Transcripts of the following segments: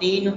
3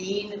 3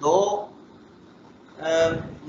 2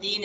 3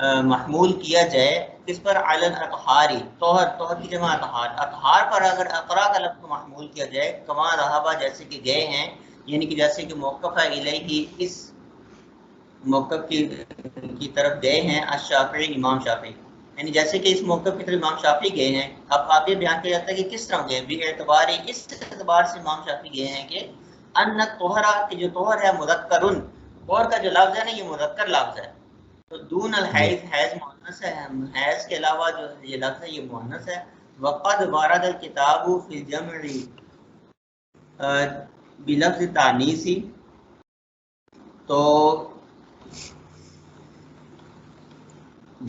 محمول کیا جائے کس پر؟ علی الاطہاری، طہر کی جمع اطہار، اطہار پر اگر اقرا کا لفظ محمول کیا جائے، کما ذہبا جیسے کہ گئے ہیں، یعنی کہ جیسے کہ موقف الیہ اس موقف کی طرف گئے ہیں الشافعی امام شافعی، یعنی جیسے کہ اس موقف کی طرف امام شافعی گئے ہیں. اب آپ یہ بیان کیا جاتا ہے کہ کس طرح گئے؟ بھی اعتبار اس اعتبار سے امام شافعی گئے ہیں کہ ان طہرا کہ جو طہر ہے مذکرن، طہر کا جو لفظ ہے نا یہ مذکر لفظ ہے، تو دون الحیض، حیض مؤنث ہے، حیض کے علاوہ جو یہ لفظ ہے یہ مؤنث ہے. وقد وارد الکتاب فی الجمع بلفظ تانیثی، تو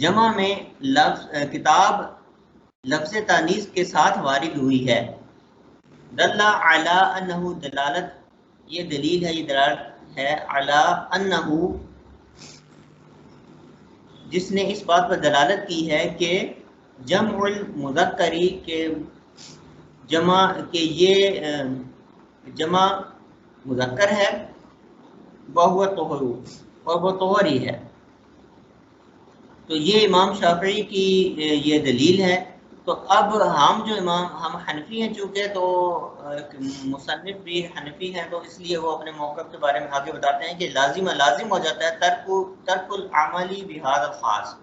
جمع میں لفظ کتاب لفظ تانیث کے ساتھ وارد ہوئی ہے. دل علی انہ، دلالت یہ دلیل ہے، یہ دلالت ہے علی انہ، جس نے اس بات پر دلالت کی ہے کہ جمع المذکری کے جمع کہ یہ جمع مذکر ہے، وہو طہر، اور وہ طہر ہی ہے. تو یہ امام شافعی کی یہ دلیل ہے. تو اب ہم جو ہم حنفی ہیں چونکہ، تو مصنف بھی حنفی ہیں، تو اس لیے وہ اپنے موقف کے بارے میں آگے بتاتے ہیں کہ لازم ہو جاتا ہے ترک العملی بہذا الخاص.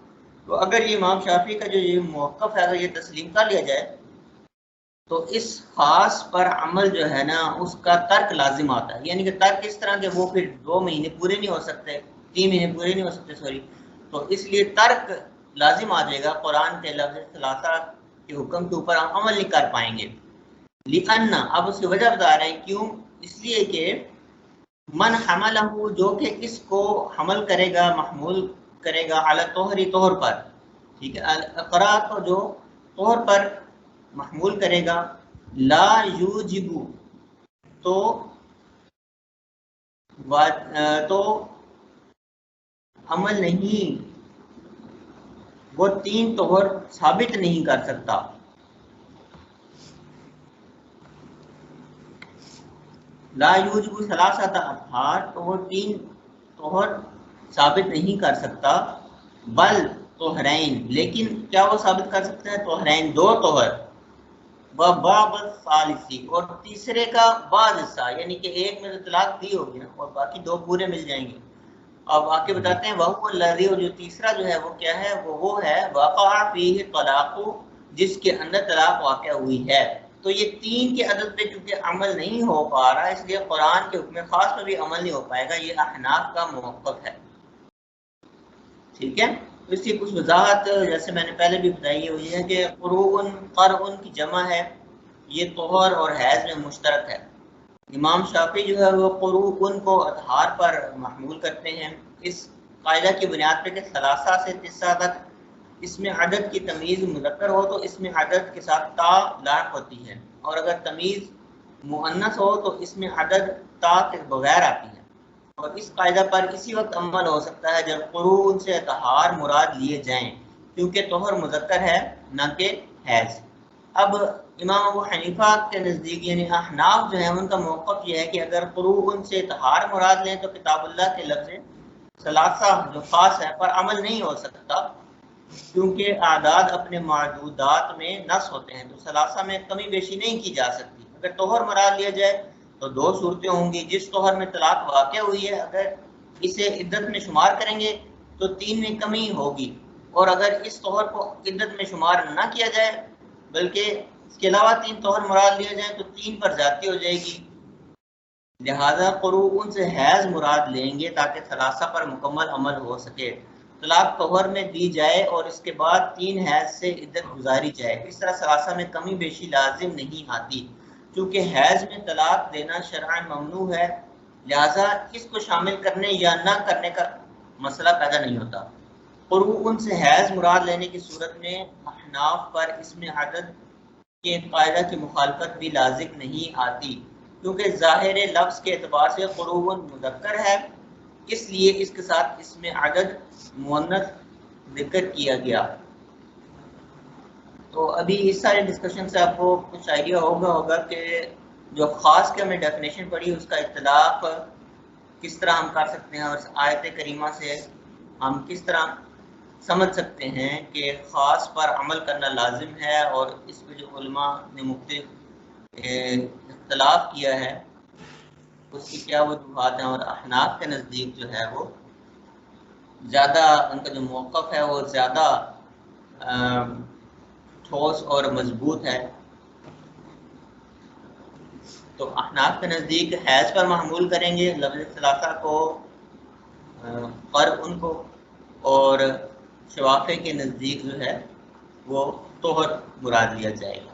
تو اگر یہ امام شافعی کا جو یہ موقف ہے اگر یہ تسلیم کر لیا جائے تو اس خاص پر عمل جو ہے نا اس کا ترک لازم آتا ہے. یعنی کہ ترک اس طرح کہ وہ پھر 2 مہینے پورے نہیں ہو سکتے، 3 مہینے پورے نہیں ہو سکتے، سوری، تو اس لیے ترک لازم آ جائے گا. قرآن کے لفظ ثلاثہ کے حکم کے اوپر ہم عمل نہیں کر پائیں گے. لِأَنَّ، اب اس کی وجہ بتا رہے ہیں کیوں، اس لیے کہ من حملہ، جو کہ اس کو حمل کرے گا، محمول کرے گا، علی طہری، طہر پر، ٹھیک ہے، اقرا کو جو طہر پر محمول کرے گا، لا یوجب، تو عمل نہیں، وہ 3 طہر ثابت نہیں کر سکتا. لا یوجب ثلاثۃ اطہار، تو وہ 3 طہر ثابت نہیں کر سکتا. بل طہرین، لیکن کیا وہ ثابت کر سکتا ہے؟ طہرین، 2 طہر، وبعض الثالثی، اور تیسرے کا بعض حصہ، یعنی کہ ایک میں تو طلاق دی ہوگی نا اور باقی 2 پورے مل جائیں گے. اب آ کے بتاتے ہیں وَهُوَ الَّذِي، اور جو تیسرا جو ہے وہ کیا ہے؟ وہ ہے وَقَعَ فِيهِ الطَّلَاقُ، جس کے اندر طلاق واقع ہوئی ہے. تو یہ 3 کے عدد پہ چونکہ عمل نہیں ہو پا رہا، اس لیے قرآن کے حکم خاص پر بھی عمل نہیں ہو پائے گا. یہ احناف کا موقف ہے، ٹھیک ہے. اس کی کچھ وضاحت جیسے میں نے پہلے بھی بتائی ہوئی ہے کہ قرء کی جمع ہے، یہ طہر اور حیض میں مشترک ہے. امام شافعی جو ہے وہ قروء کو اطہار پر محمول کرتے ہیں، اس قاعدہ کی بنیاد پہ کہ ثلاثہ سے 9 تک اس میں عدد کی تمیز مذکر ہو تو اس میں عدد کے ساتھ تا لاحق ہوتی ہے، اور اگر تمیز مؤنث ہو تو اس میں عدد تا کے بغیر آتی ہے. اور اس قاعدہ پر اسی وقت عمل ہو سکتا ہے جب قروء سے اطہار مراد لیے جائیں، کیونکہ طہر مذکر ہے نہ کہ حیض. اب امام ابو حنیفہ کے نزدیک یعنی احناف جو ہیں ان کا موقف یہ ہے کہ اگر قروء سے طہار مراد لیں تو کتاب اللہ کے لفظ ثلاثہ جو خاص ہے پر عمل نہیں ہو سکتا، کیونکہ اعداد اپنے معدودات میں نص ہوتے ہیں، تو ثلاثہ میں کمی بیشی نہیں کی جا سکتی. اگر طہر مراد لیا جائے تو 2 صورتیں ہوں گی. جس طہر میں طلاق واقع ہوئی ہے اگر اسے عدت میں شمار کریں گے تو 3 میں کمی ہوگی، اور اگر اس طہر کو عدت میں شمار نہ کیا جائے بلکہ اس کے علاوہ 3 طہر مراد لیا جائے تو 3 پر زیادتی ہو جائے گی. لہذا قروء سے حیض مراد لیں گے تاکہ ثلاثہ پر مکمل عمل ہو سکے. طلاق طہر میں دی جائے اور اس کے بعد 3 حیض سے عدت گزاری جائے، اس طرح ثلاثہ میں کمی بیشی لازم نہیں آتی. چونکہ حیض میں طلاق دینا شرعاً ممنوع ہے، لہذا اس کو شامل کرنے یا نہ کرنے کا مسئلہ پیدا نہیں ہوتا. قروء سے حیض مراد لینے کی صورت میں احناف پر اس میں عدد کے قاعدہ کی مخالفت بھی لازم نہیں آتی، کیونکہ ظاہر لفظ کے اعتبار سے قروء مذکر ہے، اس لیے اس کے ساتھ اس میں عدد مؤنث ذکر کیا گیا. تو ابھی اس سارے ڈسکشن سے آپ کو کچھ آئیڈیا ہوگا کہ جو خاص کے ہمیں ڈیفینیشن پڑھی اس کا اطلاق کس طرح ہم کر سکتے ہیں، اور آیت کریمہ سے ہم کس طرح سمجھ سکتے ہیں کہ خاص پر عمل کرنا لازم ہے، اور اس پہ جو علماء نے مختلف اختلاف کیا ہے اس کی کیا وجوہات ہیں، اور احناف کے نزدیک جو ہے وہ زیادہ ان کا جو موقف ہے وہ زیادہ ٹھوس اور مضبوط ہے۔ تو احناف کے نزدیک حیض پر محمول کریں گے لفظ ثلاثہ کو، قرب ان کو، اور شوافے کے نزدیک جو ہے وہ طہر مراد لیا جائے گا۔